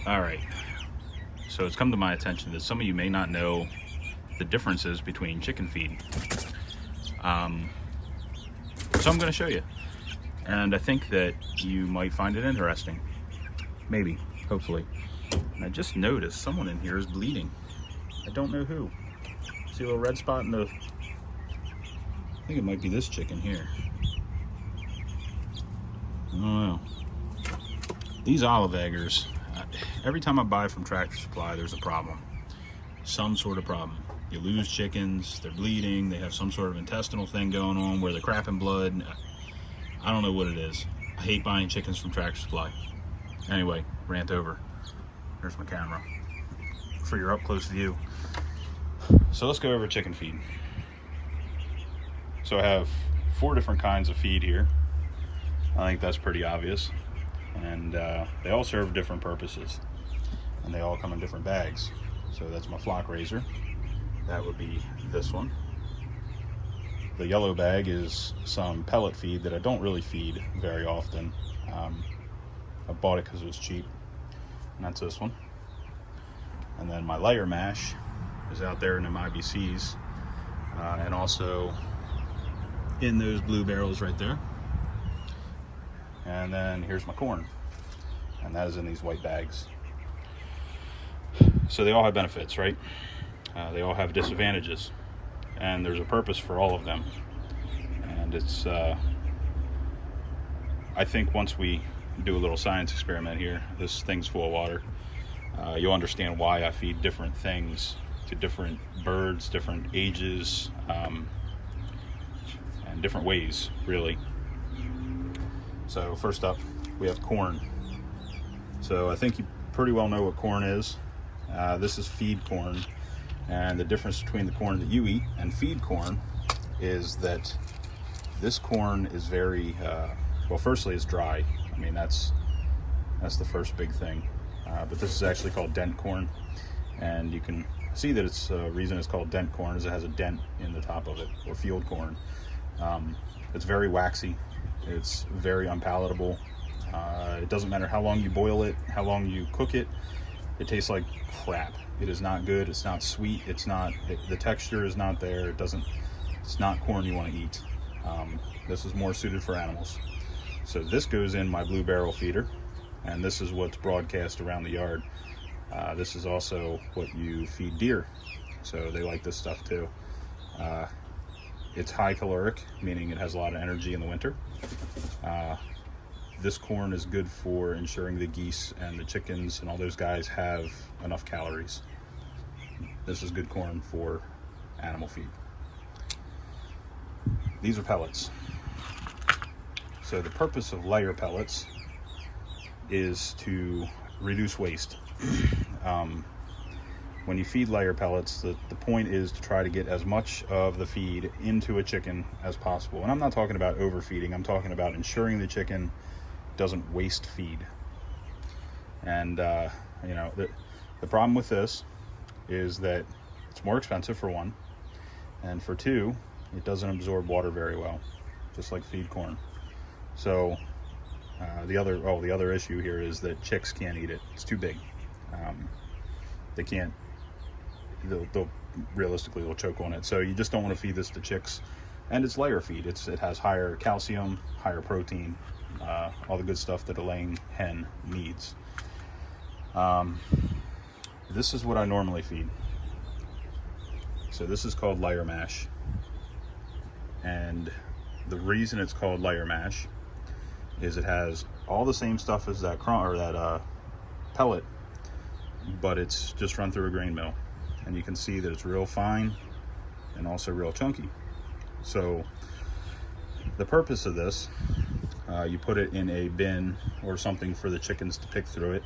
All right, so it's come to my attention that some of you may not know the differences between chicken feed. So I'm going to show you, and I think that you might find it interesting. Maybe, hopefully. And I just noticed someone in here is bleeding. I don't know who. See a little red spot in the... I think it might be this chicken here. I don't know. These olive eggers, every time I buy from Tractor Supply, there's a problem. Some sort of problem. You lose chickens, they're bleeding, they have some sort of intestinal thing going on where they're crapping blood. I don't know what it is. I hate buying chickens from Tractor Supply. Anyway, rant over. There's my camera for your up close view. So let's go over chicken feed. So I have 4 different kinds of feed here. I think that's pretty obvious. And they all serve different purposes. And they all come in different bags. So that's my flock raiser. That would be this one. The yellow bag is some pellet feed that I don't really feed very often. I bought it because it was cheap. And that's this one. And then my layer mash is out there in the IBCs. And also in those blue barrels right there. And then here's my corn. And that is in these white bags. So they all have benefits, right? They all have disadvantages. And there's a purpose for all of them. And it's, I think once we do a little science experiment here, this thing's full of water, you'll understand why I feed different things to different birds, different ages, and different ways, really. So first up, we have corn. So I think you pretty well know what corn is. This is feed corn. And the difference between the corn that you eat and feed corn is that this corn is very, well, firstly it's dry. I mean, that's the first big thing. But this is actually called dent corn. And you can see that it's reason it's called dent corn is it has a dent in the top of it, or field corn. It's very waxy. It's very unpalatable. It doesn't matter how long you boil it, how long you cook it. It tastes like crap. It is not good. It's not sweet. It's not, the texture is not there. It's not corn you want to eat. This is more suited for animals. So this goes in my blue barrel feeder, and this is what's broadcast around the yard. This is also what you feed deer. So they like this stuff too. It's high caloric, meaning it has a lot of energy in the winter. This corn is good for ensuring the geese and the chickens and all those guys have enough calories. This is good corn for animal feed. These are pellets. So the purpose of layer pellets is to reduce waste. When you feed layer pellets, the point is to try to get as much of the feed into a chicken as possible. And I'm not talking about overfeeding. I'm talking about ensuring the chicken doesn't waste feed. And you know, the problem with this is that it's more expensive, for one, and for two, it doesn't absorb water very well, just like feed corn. So the other issue here is that chicks can't eat it. It's too big. They can't. They'll realistically they'll choke on it. So you just don't want to feed this to chicks. And it's layer feed. It has higher calcium, higher protein, all the good stuff that a laying hen needs. This is what I normally feed. So this is called layer mash. And the reason it's called layer mash is it has all the same stuff as that pellet, but it's just run through a grain mill. And you can see that it's real fine and also real chunky. So the purpose of this, you put it in a bin or something for the chickens to pick through it.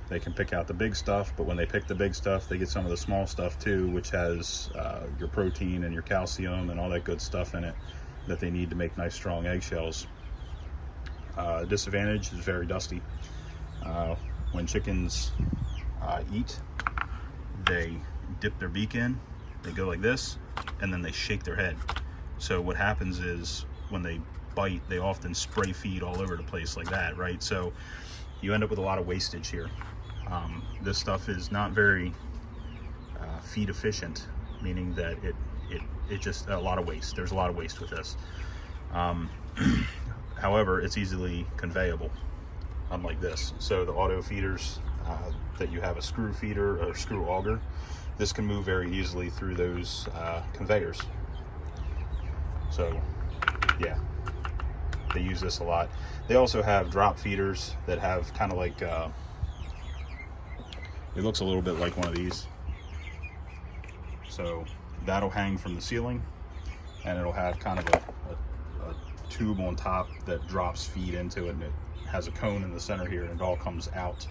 They can pick out the big stuff, but when they pick the big stuff, they get some of the small stuff too, which has your protein and your calcium and all that good stuff in it that they need to make nice strong eggshells. Disadvantage is very dusty. When chickens eat, they dip their beak in, they go like this, and then they shake their head. So what happens is when they bite, they often spray feed all over the place like that, right? So you end up with a lot of wastage here. This stuff is not very feed efficient, meaning that it just a lot of waste. There's a lot of waste with this. However, it's easily conveyable, unlike this. So the auto feeders that you have a screw feeder or screw auger, this can move very easily through those conveyors. So yeah, they use this a lot. They also have drop feeders that have kind of like it looks a little bit like one of these. So that'll hang from the ceiling, and it'll have kind of a tube on top that drops feed into it, and it has a cone in the center here, and it all comes out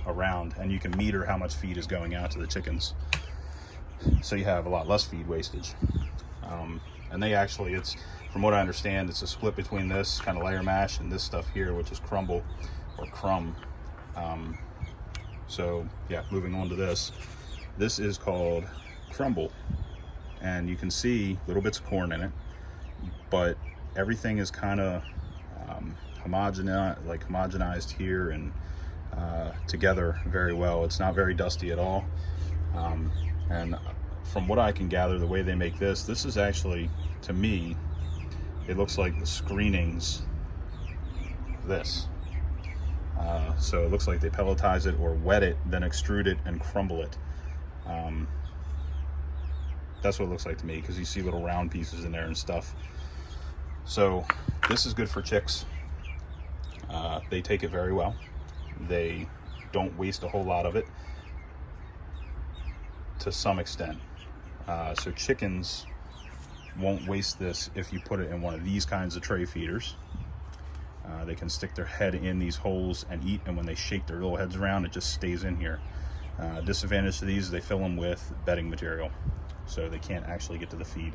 around, and you can meter how much feed is going out to the chickens, so you have a lot less feed wastage. And they actually, it's, from what I understand, it's a split between this kind of layer mash and this stuff here, which is crumble or crumb. So yeah, moving on to this is called crumble, and you can see little bits of corn in it, but everything is kind of homogenized here and together very well. It's not very dusty at all. And from what I can gather, the way they make this is actually, to me, it looks like the screenings of this. So it looks like they pelletize it or wet it, then extrude it and crumble it. That's what it looks like to me, because you see little round pieces in there and stuff. So this is good for chicks. They take it very well. They don't waste a whole lot of it, to some extent. So chickens won't waste this if you put it in one of these kinds of tray feeders. They can stick their head in these holes and eat, and when they shake their little heads around, it just stays in here. Disadvantage to these is they fill them with bedding material, so they can't actually get to the feed.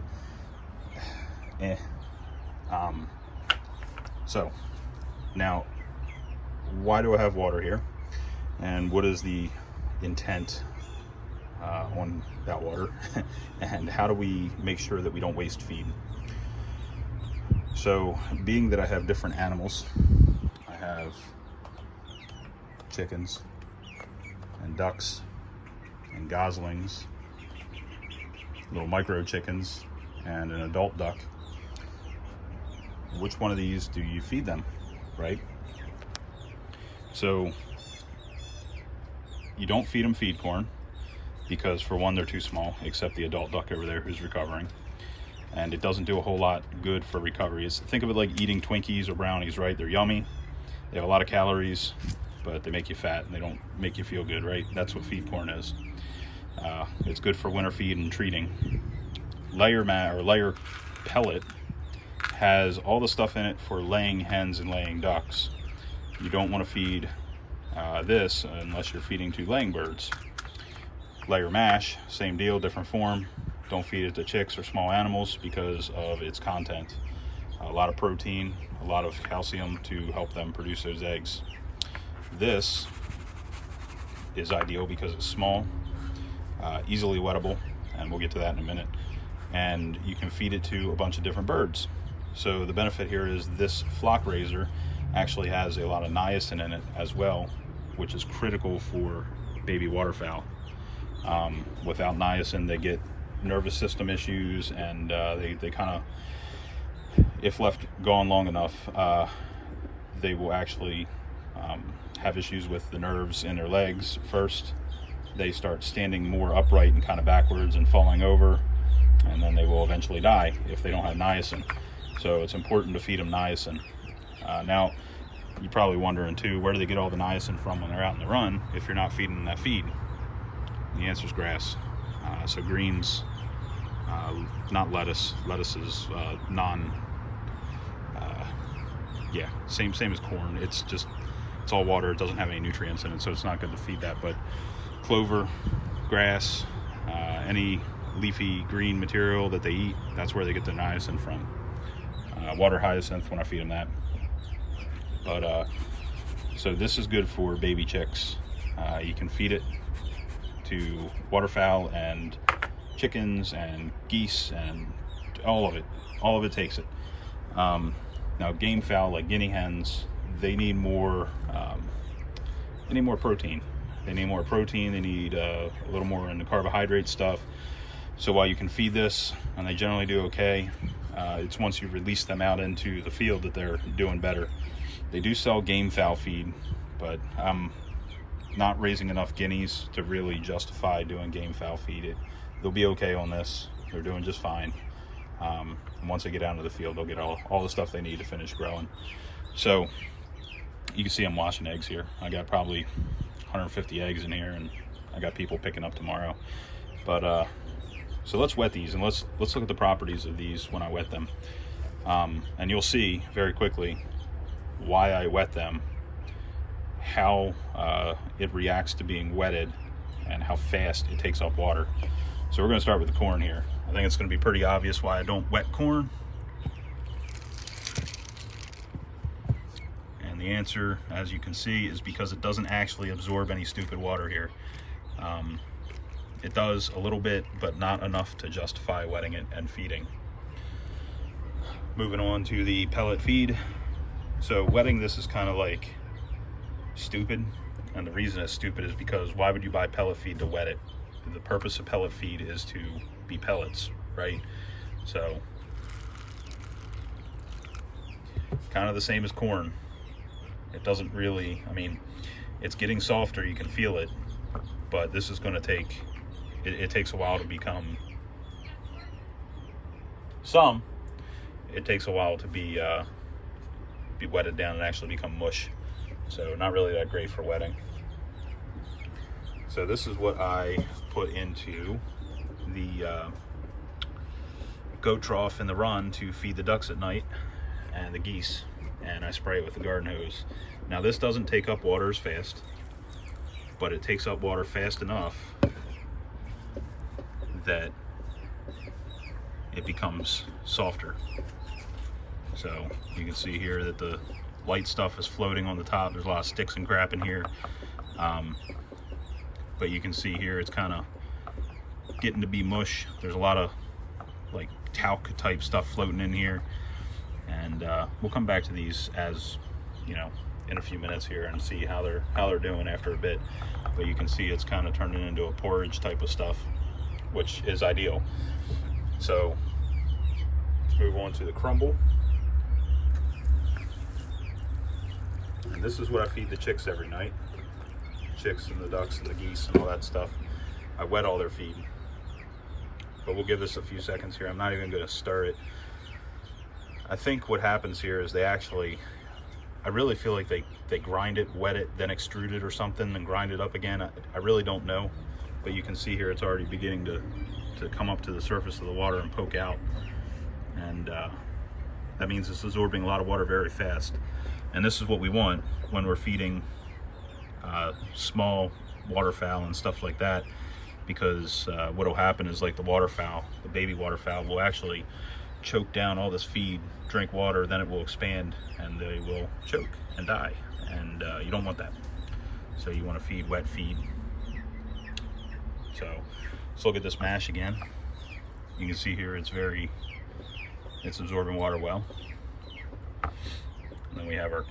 So now, why do I have water here, and what is the intent on that water, and how do we make sure that we don't waste feed? So, being that I have different animals, I have chickens and ducks and goslings, little micro chickens and an adult duck. Which one of these do you feed them, right? So you don't feed them feed corn, because for one, they're too small, except the adult duck over there who's recovering, and it doesn't do a whole lot good for recovery. Think of it like eating Twinkies or brownies, right? They're yummy, they have a lot of calories, but they make you fat and they don't make you feel good, right? That's what feed corn is. It's good for winter feed and treating. Layer pellet has all the stuff in it for laying hens and laying ducks. You don't want to feed this unless you're feeding to laying birds. Layer mash, same deal, different form. Don't feed it to chicks or small animals because of its content. A lot of protein, a lot of calcium to help them produce those eggs. This is ideal because it's small, easily wettable, and we'll get to that in a minute. And you can feed it to a bunch of different birds. So the benefit here is this flock raiser actually has a lot of niacin in it as well, which is critical for baby waterfowl. Without niacin, they get nervous system issues, and they kind of, if left gone long enough, they will actually have issues with the nerves in their legs first. They start standing more upright and kind of backwards and falling over, and then they will eventually die if they don't have niacin. So it's important to feed them niacin. Now, you're probably wondering too, where do they get all the niacin from when they're out in the run if you're not feeding them that feed? The answer is grass. So greens, not lettuce. Lettuce is same as corn. It's all water. It doesn't have any nutrients in it, so it's not good to feed that. But clover, grass, any leafy green material that they eat, that's where they get the niacin from. Water hyacinth when I feed them that. But so this is good for baby chicks. You can feed it to waterfowl and chickens and geese and all of it takes it. Now game fowl like guinea hens, they need more they need more protein. They need more protein. They need a little more in the carbohydrate stuff. So while you can feed this, and they generally do okay, it's once you release them out into the field that they're doing better. They do sell game fowl feed, but I'm not raising enough guineas to really justify doing game fowl feed. They'll be okay on this. They're doing just fine. And once they get out into the field, they'll get all the stuff they need to finish growing. So you can see I'm washing eggs here. I got probably 150 eggs in here, and I got people picking up tomorrow. But so let's wet these, and let's look at the properties of these when I wet them. And you'll see very quickly why I wet them, how it reacts to being wetted, and how fast it takes up water. So we're going to start with the corn here. I think it's going to be pretty obvious why I don't wet corn. And the answer, as you can see, is because it doesn't actually absorb any stupid water here. It does a little bit, but not enough to justify wetting it and feeding. Moving on to the pellet feed. So wetting this is kind of like stupid, and the reason it's stupid is because why would you buy pellet feed to wet it? The purpose of pellet feed is to be pellets, right? So kind of the same as corn. It doesn't really, I mean, it's getting softer, you can feel it, but this is going to take, it takes a while to become it takes a while to be wetted down and actually become mush. So not really that great for wetting. So this is what I put into the goat trough in the run to feed the ducks at night and the geese, and I spray it with the garden hose. Now this doesn't take up water as fast, but it takes up water fast enough that it becomes softer. So you can see here that the light stuff is floating on the top. There's a lot of sticks and crap in here. But you can see here it's kind of getting to be mush. There's a lot of like talc type stuff floating in here. And we'll come back to these, as you know, in a few minutes here and see how they're doing after a bit. But you can see it's kind of turning into a porridge type of stuff, which is ideal. So let's move on to the crumble. And this is what I feed the chicks every night. Chicks and the ducks and the geese and all that stuff. I wet all their feed. But we'll give this a few seconds here. I'm not even going to stir it. I think what happens here is I really feel like they grind it, wet it, then extrude it or something, and grind it up again. I really don't know. But you can see here it's already beginning to come up to the surface of the water and poke out. And that means it's absorbing a lot of water very fast. And this is what we want when we're feeding small waterfowl and stuff like that, because what will happen is, like, the baby waterfowl will actually choke down all this feed, drink water, then it will expand and they will choke and die, and you don't want that. So you want to feed wet feed. So let's look at this mash again. You can see here it's absorbing water well. And then we have our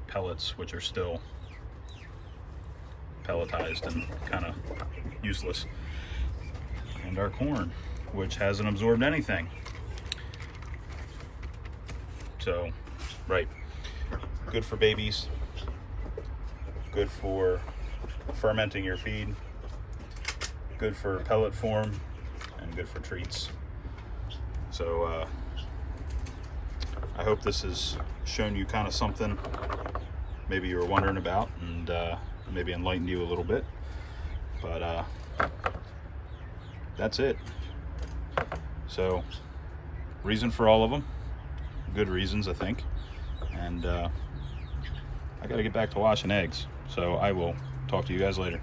pellets, which are still pelletized and kind of useless. And our corn, which hasn't absorbed anything. So, right, good for babies, good for fermenting your feed, good for pellet form, and good for treats. So I hope this has shown you kind of something maybe you were wondering about, and maybe enlightened you a little bit. But that's it. So reason for all of them, good reasons, I think. And I got to get back to washing eggs, so I will talk to you guys later.